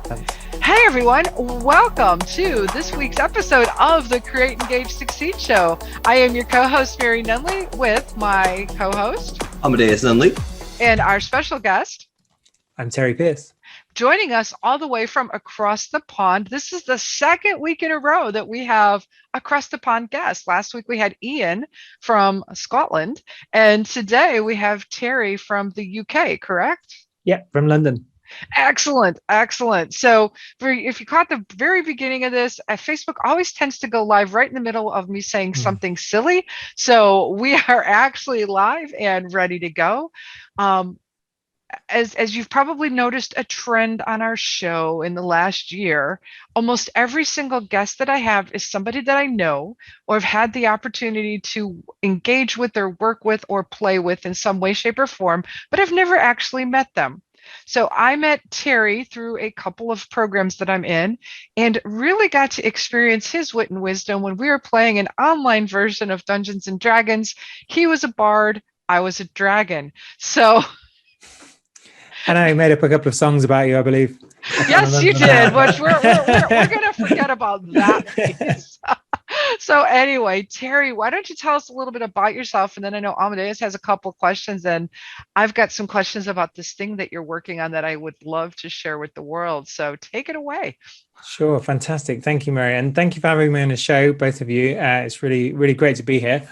Hey everyone, welcome to this week's episode of the Create, Engage, Succeed show. I am your co-host, Mary Nunley, with my co-host, Amadeus Nunley, and our special guest. I'm Terry Pearce. Joining us all the way from across the pond. This is the second week in a row that we have across the pond guests. Last week we had Ian from Scotland, and today we have Terry from the UK, correct? Yeah, from London. Excellent. So if you caught the very beginning of this, Facebook always tends to go live right in the middle of me saying something silly. So we are actually live and ready to go. As you've probably noticed a trend on our show in the last year, almost every single guest that I have is somebody that I know or have had the opportunity to engage with or work with or play with in some way, shape, or form, but I've never actually met them. So I met Terry through a couple of programs that I'm in and really got to experience his wit and wisdom when we were playing an online version of Dungeons and Dragons. He was a bard, I was a dragon. So and I made up a couple of songs about you, I believe. Yes, you did, which we're going to forget about that piece. So anyway, Terry, why don't you tell us a little bit about yourself? And then I know Amadeus has a couple of questions, and I've got some questions about this thing that you're working on that I would love to share with the world. So take it away. Sure. Fantastic. Thank you, Mary. And thank you for having me on the show, both of you. It's really, really great to be here.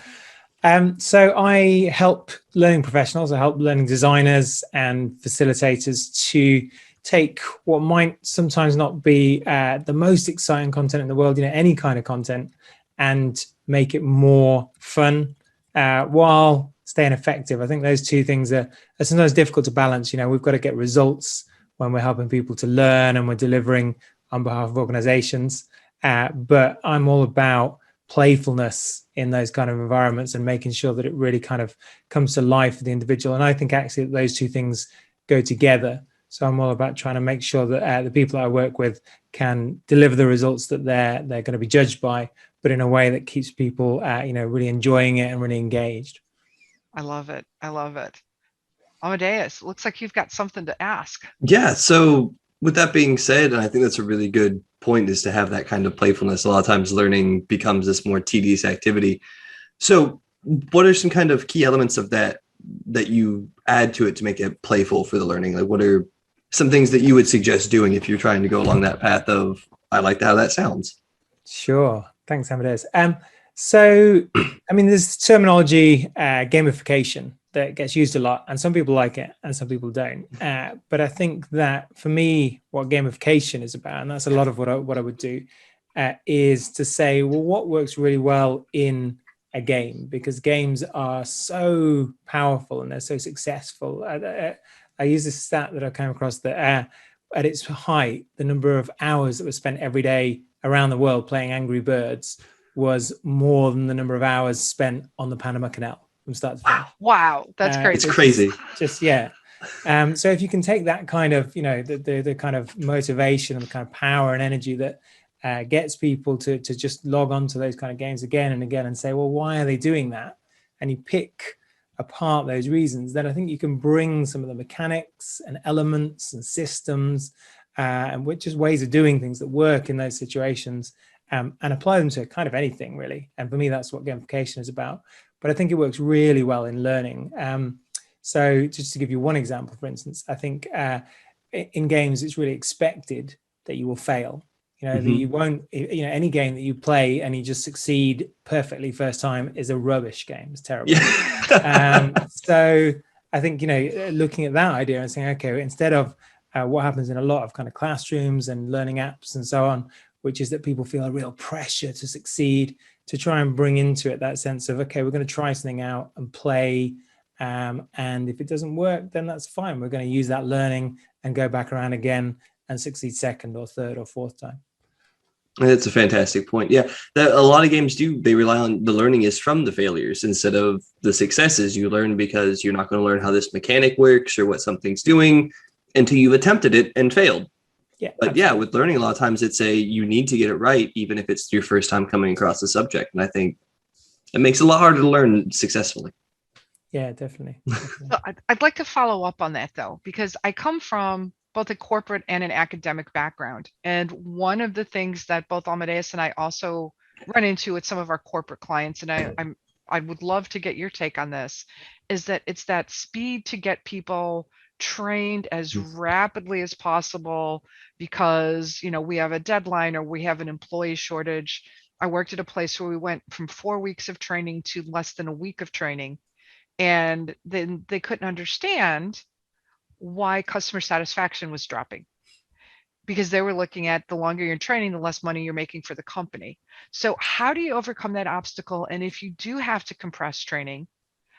So I help learning professionals, I help learning designers and facilitators to take what might sometimes not be the most exciting content in the world, any kind of content, and make it more fun while staying effective. I think those two things are sometimes difficult to balance. We've got to get results when we're helping people to learn and we're delivering on behalf of organizations. But I'm all about playfulness in those kind of environments and making sure that it really kind of comes to life for the individual. And I think actually those two things go together. So I'm all about trying to make sure that the people I work with can deliver the results that they're going to be judged by, but in a way that keeps people, really enjoying it and really engaged. I love it. Amadeus, looks like you've got something to ask. Yeah. So with that being said, and I think that's a really good point, is to have that kind of playfulness. A lot of times learning becomes this more tedious activity. So what are some kind of key elements of that you add to it to make it playful for the learning? Like, what are some things that you would suggest doing if you're trying to go along that path of, I like how that sounds? Sure. Thanks, Amadeus. So, there's terminology, gamification, that gets used a lot, and some people like it and some people don't. But I think that for me, what gamification is about, and that's a lot of what I would do, is to say, well, what works really well in a game, because games are so powerful and they're so successful. I use this stat that I came across that at its height, the number of hours that were spent every day around the world playing Angry Birds was more than the number of hours spent on the Panama Canal from start to finish. Wow, that's crazy. It's crazy. So if you can take that kind of, the kind of motivation and the kind of power and energy that gets people to just log on to those kind of games again and again and say, well, why are they doing that? And you pick apart those reasons, then I think you can bring some of the mechanics and elements and systems and which is ways of doing things that work in those situations and apply them to kind of anything, really. And for me, that's what gamification is about. But I think it works really well in learning. So just to give you one example, for instance, I think in games, it's really expected that you will fail. That you won't, any game that you play and you just succeed perfectly first time is a rubbish game. It's terrible. So I think, looking at that idea and saying, okay, instead of what happens in a lot of kind of classrooms and learning apps and so on, which is that people feel a real pressure to succeed, to try and bring into it that sense of, okay, we're going to try something out and play. And if it doesn't work, then that's fine. We're going to use that learning and go back around again and succeed second or third or fourth time. That's a fantastic point. Yeah, that a lot of games do. They rely on the learning is from the failures instead of the successes. You learn because you're not going to learn how this mechanic works or what something's doing until you've attempted it and failed. Yeah, but absolutely. yeah, with learning, a lot of times it's you need to get it right, even if it's your first time coming across the subject. And I think it makes it a lot harder to learn successfully. Yeah, definitely. So I'd like to follow up on that, though, because I come from both a corporate and an academic background. And one of the things that both Amadeus and I also run into with some of our corporate clients, and I would love to get your take on this, is that it's that speed to get people trained as rapidly as possible because, you know, we have a deadline or we have an employee shortage. I worked at a place where we went from 4 weeks of training to less than a week of training, and then they couldn't understand why customer satisfaction was dropping because they were looking at the longer you're training, the less money you're making for the company. So how do you overcome that obstacle? And if you do have to compress training,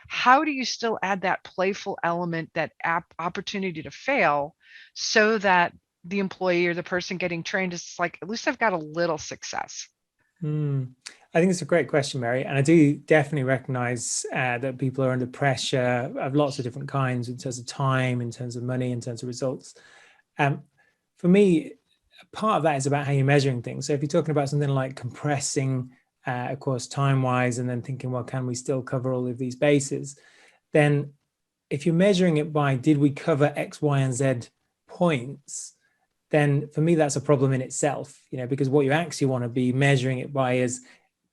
how do you still add that playful element, that opportunity to fail, so that the employee or the person getting trained is like, at least I've got a little success? I think it's a great question, Mary. And I do definitely recognize that people are under pressure of lots of different kinds in terms of time, in terms of money, in terms of results. For me, part of that is about how you're measuring things. So if you're talking about something like compressing, of course, time-wise, and then thinking, well, can we still cover all of these bases? Then if you're measuring it by, did we cover X, Y, and Z points? Then for me, that's a problem in itself, you know, because what you actually want to be measuring it by is,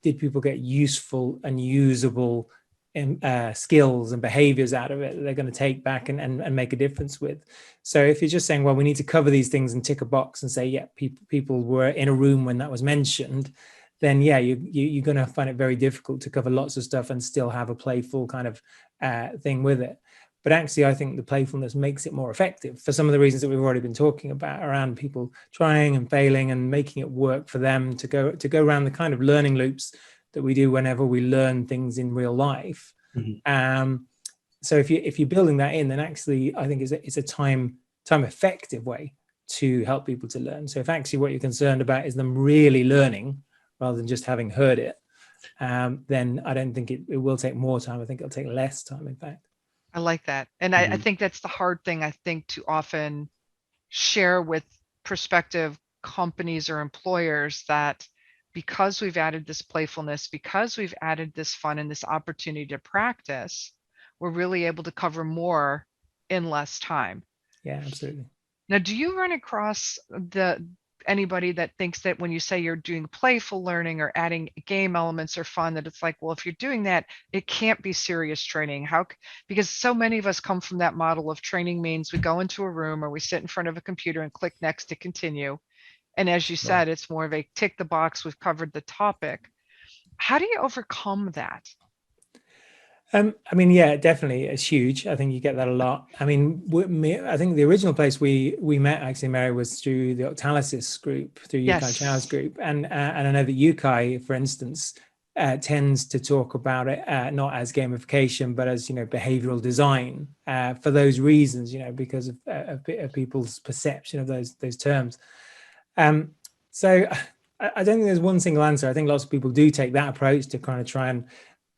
did people get useful and usable skills and behaviors out of it that they're going to take back and make a difference with? So if you're just saying, well, we need to cover these things and tick a box and say, yeah, people were in a room when that was mentioned, then yeah, you're going to find it very difficult to cover lots of stuff and still have a playful kind of thing with it. But actually, I think the playfulness makes it more effective for some of the reasons that we've already been talking about around people trying and failing and making it work for them to go around the kind of learning loops that we do whenever we learn things in real life. So if you're building that in, then actually I think it's a time effective way to help people to learn. So if actually what you're concerned about is them really learning rather than just having heard it, then I don't think it will take more time. I think it'll take less time, in fact. I like that. And I think that's the hard thing, I think, to often share with prospective companies or employers, that because we've added this playfulness, because we've added this fun and this opportunity to practice, we're really able to cover more in less time. Yeah, absolutely. Now, do you run across anybody that thinks that when you say you're doing playful learning or adding game elements or fun, that it's like, well, if you're doing that, it can't be serious training? Because so many of us come from that model of training means we go into a room or we sit in front of a computer and click next to continue. And as you said, it's more of a tick the box, we've covered the topic. How do you overcome that? I mean, yeah, definitely, it's huge. I think you get that a lot. I mean, I think the original place we met, actually, Mary, was through the Octalysis group, through Yukai Chow's group, and I know that Yukai, for instance, tends to talk about it not as gamification, but as, you know, behavioral design for those reasons, you know, because of people's perception of those terms. So I don't think there's one single answer. I think lots of people do take that approach to kind of try and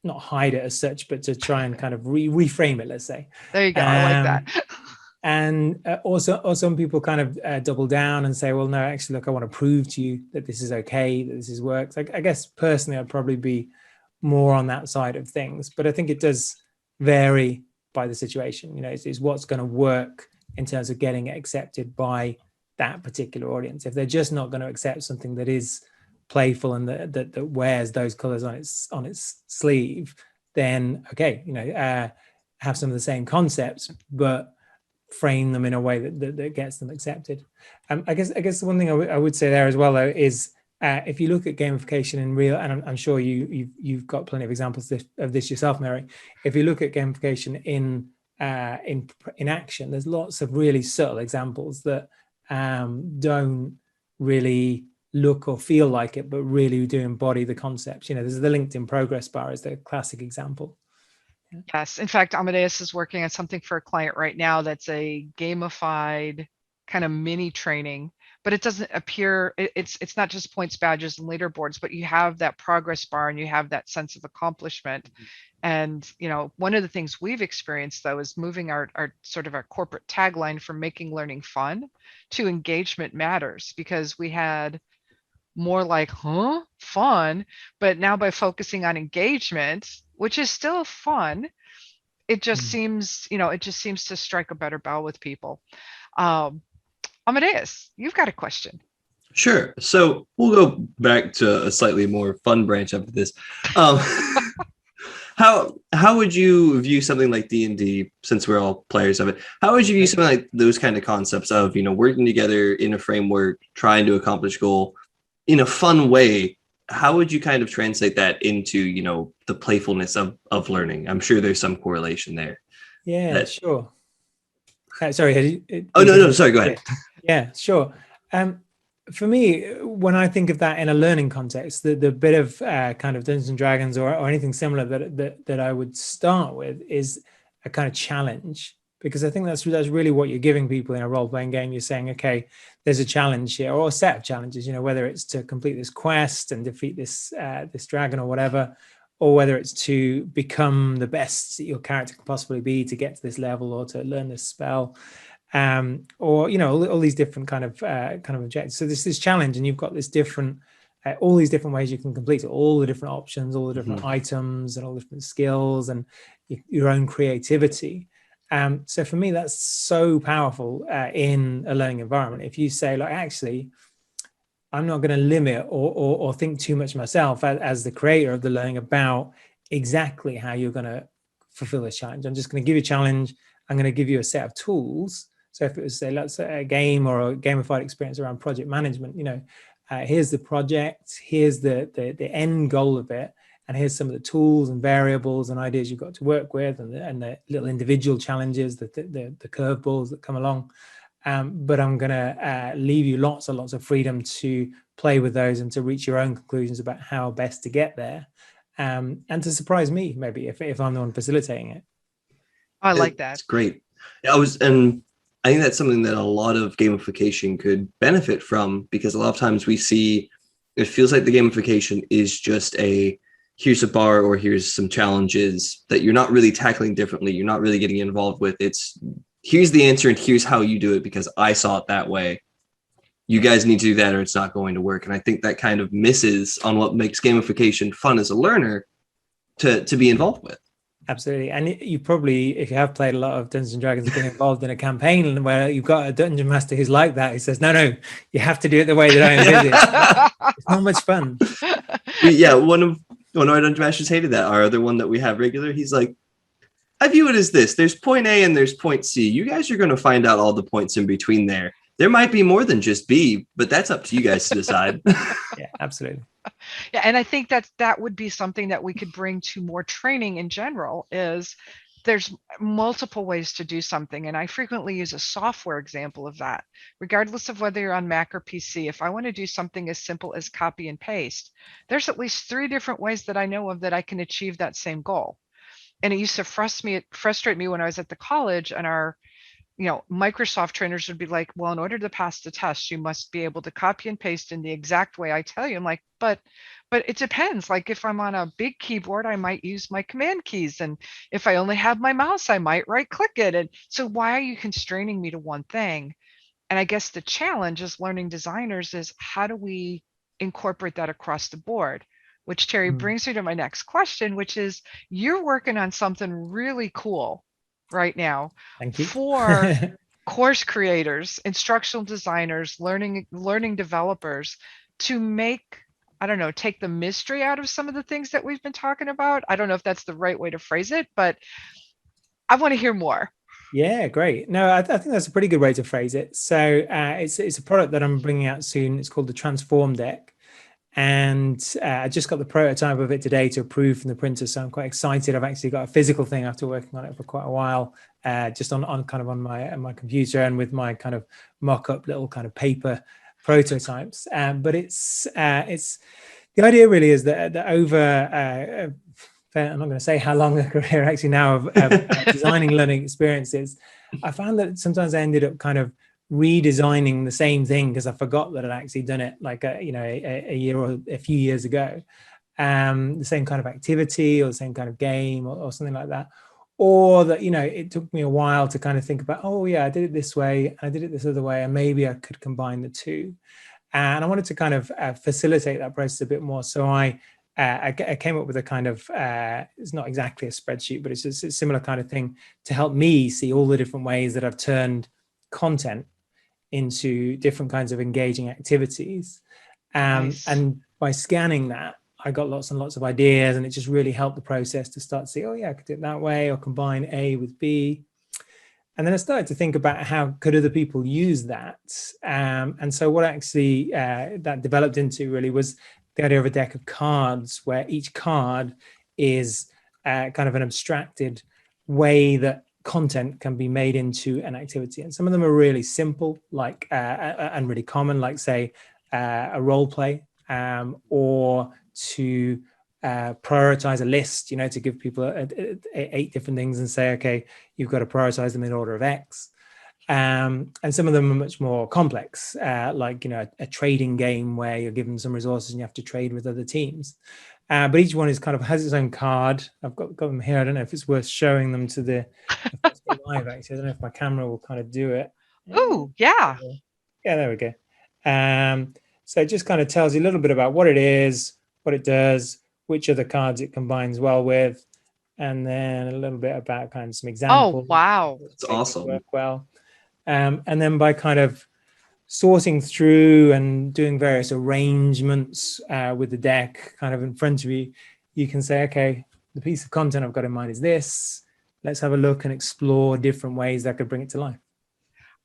not hide it as such, but to try and kind of reframe it, let's say. There you go. I like that. And also some people kind of double down and say, well, no, actually, look, I want to prove to you that this is okay, that this works. I guess personally, I'd probably be more on that side of things, but I think it does vary by the situation. You know, it's what's going to work in terms of getting it accepted by that particular audience. If they're just not going to accept something that is playful and that wears those colors on its sleeve, then okay, you know, have some of the same concepts, but frame them in a way that gets them accepted. I guess the one thing I would say there as well, though, is if you look at gamification in real, and I'm sure you've got plenty of examples of this yourself, Mary. If you look at gamification in action, there's lots of really subtle examples that don't really look or feel like it, but really do embody the concepts. You know, there's the LinkedIn progress bar is the classic example. Yes. In fact, Amadeus is working on something for a client right now that's a gamified kind of mini training, but it doesn't appear, it's not just points, badges, and leaderboards, but you have that progress bar and you have that sense of accomplishment. And, you know, one of the things we've experienced, though, is moving our sort of our corporate tagline from making learning fun to engagement matters, because we had more like, fun, but now by focusing on engagement, which is still fun, it just seems, you know, it just seems to strike a better bell with people. Amadeus, you've got a question. Sure. So we'll go back to a slightly more fun branch of this. Um, how would you view something like D&D, since we're all players of it? How would you view something like those kind of concepts of, working together in a framework, trying to accomplish goal in a fun way? How would you kind of translate that into, the playfulness of learning? I'm sure there's some correlation there. Yeah, sure. Sorry. Oh, no, sorry, go ahead. Yeah, sure. For me, when I think of that in a learning context, the bit of kind of Dungeons and Dragons or anything similar that I would start with is a kind of challenge, because I think that's really what you're giving people in a role-playing game. You're saying, okay, there's a challenge here, or a set of challenges, whether it's to complete this quest and defeat this dragon or whatever, or whether it's to become the best that your character can possibly be to get to this level, or to learn this spell. Or all these different kind of objectives. So there's this challenge, and you've got this different all these different ways you can complete it, all the different options, all the different items, and all the different skills, and your own creativity. So for me, that's so powerful in a learning environment. If you say, like, actually, I'm not going to limit or think too much myself as the creator of the learning about exactly how you're going to fulfill this challenge. I'm just going to give you a challenge. I'm going to give you a set of tools. So if it was, say, let's say a game or a gamified experience around project management, here's the project, here's the end goal of it, and here's some of the tools and variables and ideas you've got to work with, and the little individual challenges, the curveballs that come along. But I'm going to leave you lots and lots of freedom to play with those and to reach your own conclusions about how best to get there, and to surprise me, maybe, if I'm the one facilitating it. I like that. It's great. I think that's something that a lot of gamification could benefit from, because a lot of times we see it feels like the gamification is just here's a bar, or here's some challenges that you're not really tackling differently. You're not really getting involved with. It's here's the answer and here's how you do it because I saw it that way. You guys need to do that or it's not going to work. And I think that kind of misses on what makes gamification fun as a learner to be involved with. Absolutely. And you probably, if you have played a lot of Dungeons and Dragons, been involved in a campaign where you've got a dungeon master who's like that, who says, no, you have to do it the way that I envisage. It's not much fun. Yeah, one of our dungeon masters hated that. Our other one that we have regular, he's like, I view it as this. There's point A and there's point C. You guys are going to find out all the points in between there. There might be more than just B, but that's up to you guys to decide. Yeah, absolutely. Yeah, and I think that would be something that we could bring to more training in general, is there's multiple ways to do something. And I frequently use a software example of that, regardless of whether you're on Mac or PC. If I want to do something as simple as copy and paste, there's at least 3 different ways that I know of that I can achieve that same goal. And it used to frustrate me when I was at the college, and our Microsoft trainers would be like, well, in order to pass the test, you must be able to copy and paste in the exact way I tell you. I'm like, but it depends. Like, if I'm on a big keyboard, I might use my command keys. And if I only have my mouse, I might right click it. And so why are you constraining me to one thing? And I guess the challenge as learning designers is, how do we incorporate that across the board? Which, Terry, brings me to my next question, which is, you're working on something really cool right now. Thank you. For course creators, instructional designers, learning developers, to make, I don't know, take the mystery out of some of the things that we've been talking about. I don't know if that's the right way to phrase it, but I want to hear more. Yeah, great. No, I think that's a pretty good way to phrase it. So it's a product that I'm bringing out soon. It's called the Transform Deck. And I just got the prototype of it today to approve from the printer, so I'm quite excited. I've actually got a physical thing after working on it for quite a while, just on my computer and with my kind of mock-up little kind of paper prototypes. But it's the idea really is that over I'm not going to say how long a career actually now of designing learning experiences, I found that sometimes I ended up kind of redesigning the same thing because I forgot that I'd actually done it like a year or a few years ago, the same kind of activity or the same kind of game or something like that, or that it took me a while to kind of think about, oh yeah, I did it this way, I did it this other way, and maybe I could combine the two. And I wanted to kind of facilitate that process a bit more. So I came up with a kind of it's not exactly a spreadsheet, but it's just a similar kind of thing to help me see all the different ways that I've turned content into different kinds of engaging activities. Nice. And by scanning that, I got lots and lots of ideas, and it just really helped the process to start to see, oh yeah, I could do it that way, or combine A with B. And then I started to think about how could other people use that. And so what actually that developed into really was the idea of a deck of cards, where each card is kind of an abstracted way that content can be made into an activity. And some of them are really simple, like and really common, like say a role play, or to prioritize a list, to give people 8 different things and say, okay, you've got to prioritize them in order of X. And some of them are much more complex, like a trading game where you're given some resources and you have to trade with other teams. But each one is kind of has its own card. I've got them here. I don't know if it's worth showing them to the live. Actually, I don't know if my camera will kind of do it. Ooh, yeah. Yeah, there we go. So it just kind of tells you a little bit about what it is, what it does, which of the cards it combines well with, and then a little bit about kind of some examples. Oh, wow. That's awesome. Work well. And then by kind of sorting through and doing various arrangements with the deck kind of in front of you, you can say, okay, the piece of content I've got in mind is this. Let's have a look and explore different ways that could bring it to life.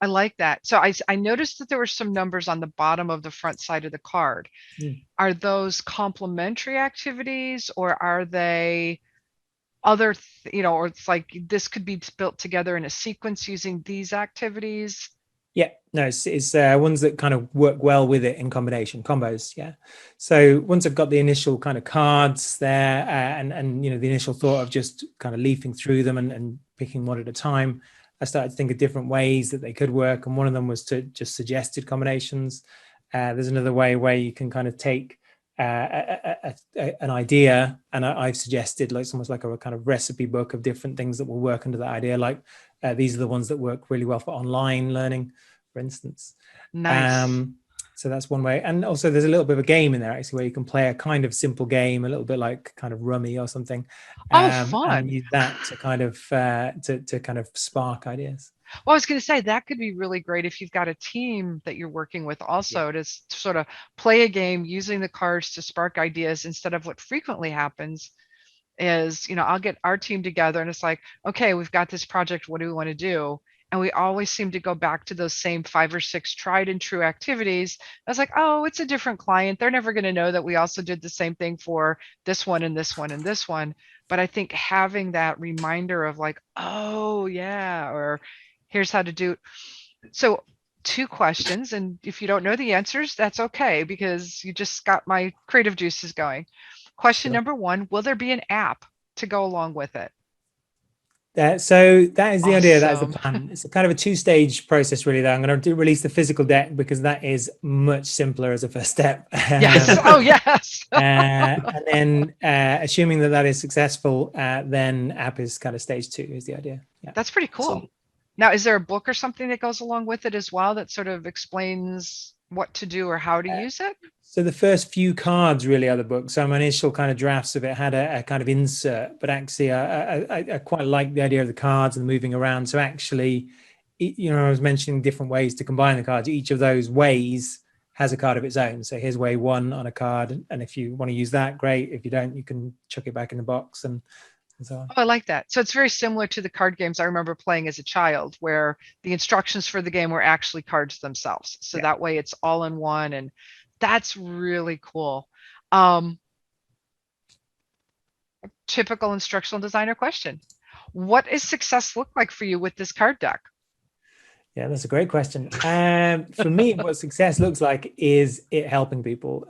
I like that. So I noticed that there were some numbers on the bottom of the front side of the card. Are those complementary activities, or are they other, or it's like this could be built together in a sequence using these activities? Yeah, no, it's ones that kind of work well with it in combination, combos. Yeah. So once I've got the initial kind of cards there, and the initial thought of just kind of leafing through them and picking one at a time, I started to think of different ways that they could work. And one of them was to just suggested combinations. There's another way where you can kind of take an idea, and I've suggested, like, it's almost like a kind of recipe book of different things that will work under that idea. Like these are the ones that work really well for online learning, for instance. Nice. So that's one way. And also there's a little bit of a game in there actually, where you can play a kind of simple game, a little bit like kind of rummy or something. Oh, fun. And use that to kind of to kind of spark ideas. Well, I was going to say that could be really great if you've got a team that you're working with also, to sort of play a game using the cards to spark ideas, instead of what frequently happens is, I'll get our team together and it's like, okay, we've got this project. What do we want to do? And we always seem to go back to those same 5 or 6 tried and true activities. I was like, oh, it's a different client. They're never going to know that we also did the same thing for this one and this one and this one. But I think having that reminder of like, oh yeah, or here's how to do. So 2 questions. And if you don't know the answers, that's okay, because you just got my creative juices going. Question number 1, will there be an app to go along with it? So that is the idea. That is the Awesome. plan. It's a kind of a 2-stage process, really. Though I'm going to release the physical deck because that is much simpler as a first step. Yes. Oh, yes. And then, assuming that is successful, then app is kind of stage 2 is the idea. Yeah, that's pretty cool. Now, is there a book or something that goes along with it as well that sort of explains what to do or how to use it? So the first few cards really are the book. So my initial kind of drafts of it had a kind of insert, but actually I quite like the idea of the cards and moving around. So actually, I was mentioning different ways to combine the cards. Each of those ways has a card of its own. So here's way 1 on a card. And if you want to use that, great. If you don't, you can chuck it back in the box and so on. Oh, I like that. So it's very similar to the card games I remember playing as a child, where the instructions for the game were actually cards themselves. So that way it's all in one, and that's really cool. Typical instructional designer question. What does success look like for you with this card deck? Yeah, that's a great question. For me, what success looks like is it helping people.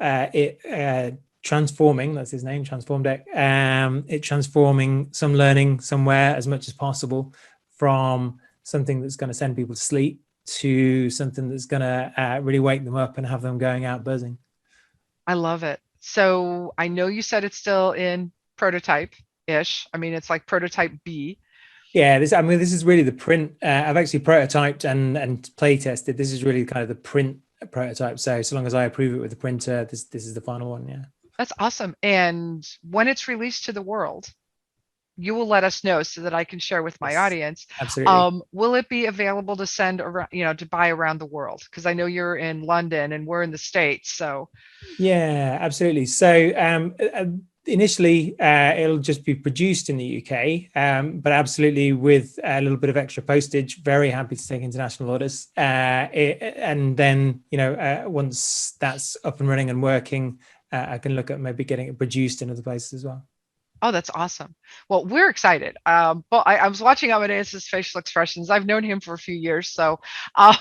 Transforming, that's his name, Transform Deck. It transforming some learning somewhere as much as possible, from something that's going to send people to sleep to something that's going to really wake them up and have them going out buzzing. I love it. So I know you said it's still in prototype-ish. I mean, it's like prototype B. Yeah, this is really the print. I've actually prototyped and play tested. This is really kind of the print prototype. So long as I approve it with the printer, this is the final one. Yeah. That's awesome. And when it's released to the world? you will let us know so that I can share with my Yes, audience. absolutely. Will it be available to send around, to buy around the world? Because I know you're in London and we're in the States. So, Yeah, absolutely. So initially, it'll just be produced in the UK, but absolutely with a little bit of extra postage. Very happy to take international orders. And then, once that's up and running and working, I can look at maybe getting it produced in other places as well. oh, that's awesome. Well, we're excited. But I was watching Amadeus's facial expressions. I've known him for a few years, so uh,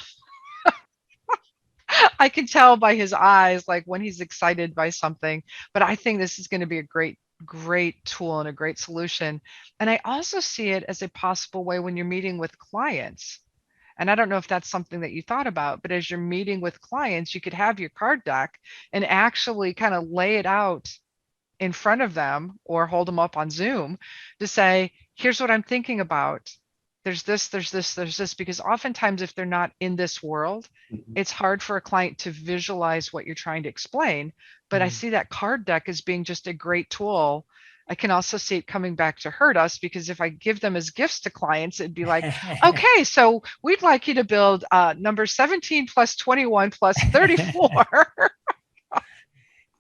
I can tell by his eyes, like when he's excited by something. But I think this is going to be a great tool and a great solution. And I also see it as a possible way when you're meeting with clients. And I don't know if that's something that you thought about, but as you're meeting with clients, you could have your card deck and actually kind of lay it out in front of them or hold them up on Zoom to say, here's what I'm thinking about. There's this, there's this, because oftentimes if they're not in this world, Mhm. it's hard for a client to visualize what you're trying to explain. But I Mm. see that card deck as being just a great tool. I can also see it coming back to hurt us because if I give them as gifts to clients, it'd be like, okay, so we'd like you to build number 17 plus 21 plus 34.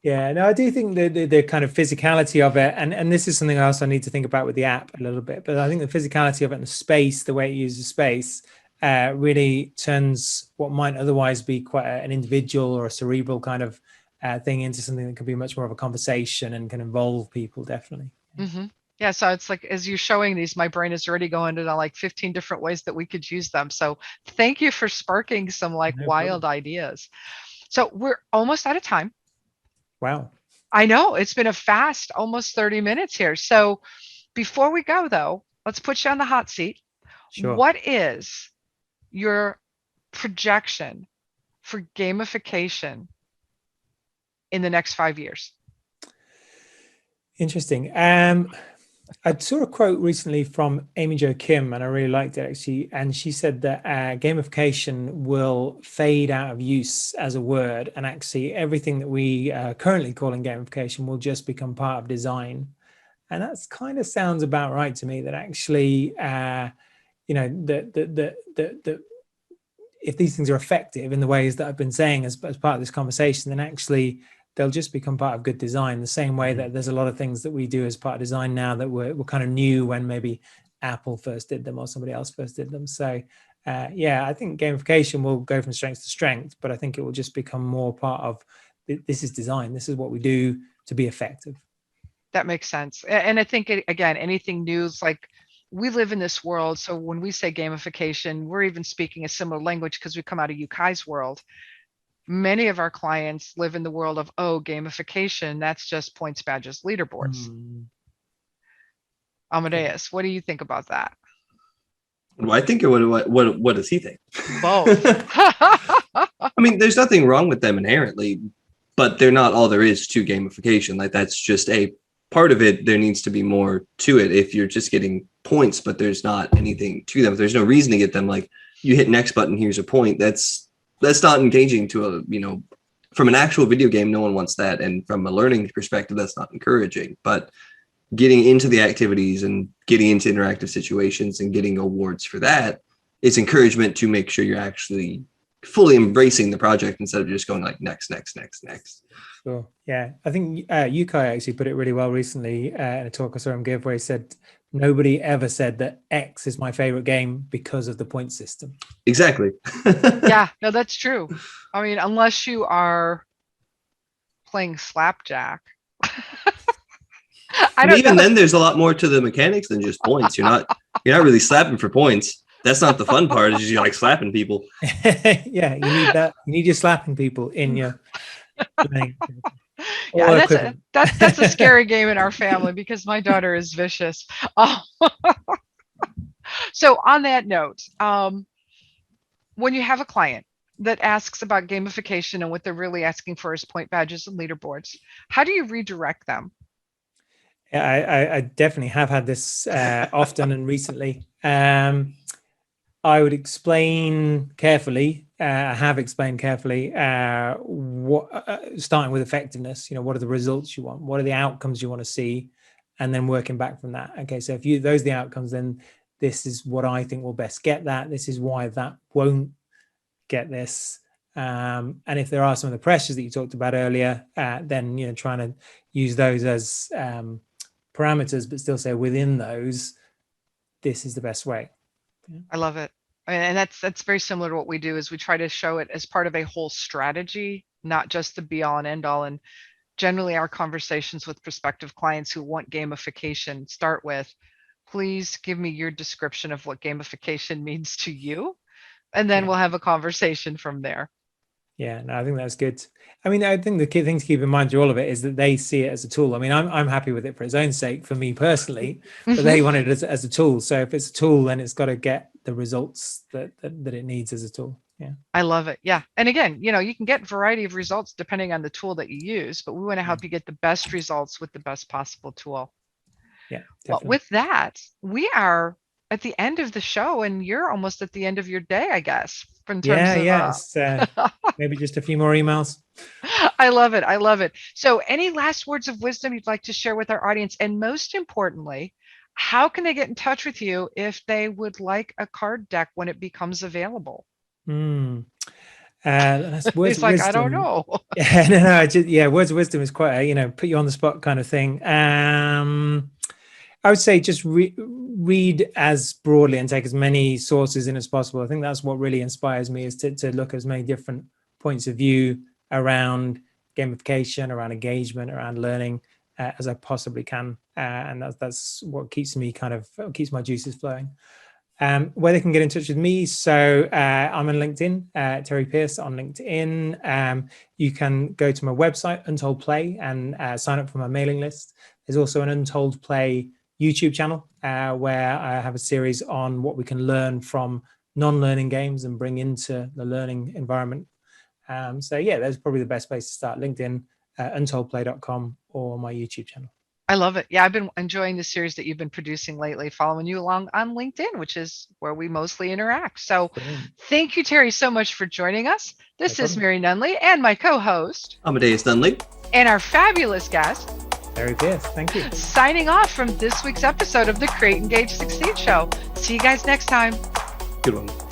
Yeah, no, I do think the kind of physicality of it, and this is something else I need to think about with the app a little bit, but I think the physicality of it and the space, the way it uses space, really turns what might otherwise be quite an individual or a cerebral kind of thing into something that can be much more of a conversation and can involve people, definitely. hmm Yeah, so it's like as you're showing these, my brain is already going into like 15 different ways that we could use them. So thank you for sparking some like No wild problem. ideas. So we're almost out of time. Wow. I know it's been a fast almost 30 minutes here. So before we go though, let's put you on the hot seat. Sure. What is your projection for gamification in the next 5 years? Interesting. I saw a quote recently from Amy Jo Kim, and I really liked it actually. And she said that gamification will fade out of use as a word, and actually everything that we currently calling gamification will just become part of design. And that's kind of sounds about right to me. That actually, the if these things are effective in the ways that I've been saying as part of this conversation, then actually they'll just become part of good design, the same way that there's a lot of things that we do as part of design now that were kind of new when maybe Apple first did them or somebody else first did them. So yeah, I think gamification will go from strength to strength, but I think it will just become more part of this is design. This is what we do to be effective. That makes sense. And I think again, anything new is like we live in this world. So when we say gamification, we're even speaking a similar language because we come out of Yukai's world. Many of our clients live in the world of, oh, gamification, that's just points, badges, leaderboards. Mm, yeah. Amadeus, what do you think about that? What do I think, or what does he think? Both. I mean, there's nothing wrong with them inherently, but they're not all there is to gamification. Like that's just a part of it. There needs to be more to it. If you're just getting points, but there's not anything to them, if there's no reason to get them, like you hit next button, here's a point. That's not engaging to from an actual video game. No one wants that, and from a learning perspective, that's not encouraging. But getting into the activities and getting into interactive situations and getting awards for that is encouragement to make sure you're actually fully embracing the project instead of just going like next. Sure. Yeah. I think Yukai actually put it really well recently in a talk I saw him give where he said, nobody ever said that X is my favorite game because of the point system. Exactly. Yeah, no, that's true. I mean, unless you are playing slapjack. I don't Even know. then, there's a lot more to the mechanics than just points. You're not really slapping for points. That's not the fun part. Is you like slapping people. Yeah, you need that. You need your slapping people in your playing. Yeah, Or equivalent. that's a scary game in our family because my daughter is vicious. Oh. So on that note, when you have a client that asks about gamification and what they're really asking for is point badges and leaderboards, how do you redirect them? Yeah, I definitely have had this often and recently. I would explain carefully. I have explained carefully what, starting with effectiveness. What are the results you want? What are the outcomes you want to see? and then working back from that. Okay, so if those are the outcomes, then this is what I think will best get that. This is why that won't get this. And if there are some of the pressures that you talked about earlier, then trying to use those as parameters, but still say within those, this is the best way. I love it. And that's very similar to what we do, is we try to show it as part of a whole strategy, not just the be all and end all. And generally our conversations with prospective clients who want gamification start with, please give me your description of what gamification means to you. And then we'll have a conversation from there. Yeah, no, I think that's good. I mean, I think the key thing to keep in mind through all of it is that they see it as a tool. I mean, I'm happy with it for its own sake, for me personally, but they want it as a tool. So if it's a tool, then it's got to get the results that it needs as a tool. Yeah, I love it. Yeah. And again, you can get a variety of results depending on the tool that you use, but we want to help you get the best results with the best possible tool. Yeah. Well, with that, we are at the end of the show, and you're almost at the end of your day, I guess, in terms of maybe just a few more emails. I love it. I love it. So any last words of wisdom you'd like to share with our audience? And most importantly, how can they get in touch with you if they would like a card deck when it becomes available? That's words He's of like, wisdom. I don't know. Words of wisdom is quite a, put you on the spot kind of thing. I would say just read as broadly and take as many sources in as possible. I think that's what really inspires me, is to look at as many different points of view around gamification, around engagement, around learning as I possibly can. And that's what keeps my juices flowing. Where they can get in touch with me. So I'm on LinkedIn, Terry Pearce on LinkedIn. You can go to my website, Untold Play, and sign up for my mailing list. There's also an Untold Play YouTube channel where I have a series on what we can learn from non-learning games and bring into the learning environment. That's probably the best place to start: LinkedIn, untoldplay.com, or my YouTube channel. I love it. Yeah, I've been enjoying the series that you've been producing lately, following you along on LinkedIn, which is where we mostly interact. So Thank you, Terry, so much for joining us. This is Mary Nunley and my co-host, Amadeus Nunley, and our fabulous guest, Terry Pearce. Thank you. Signing off from this week's episode of the Create, Engage, Succeed show. See you guys next time. Good one.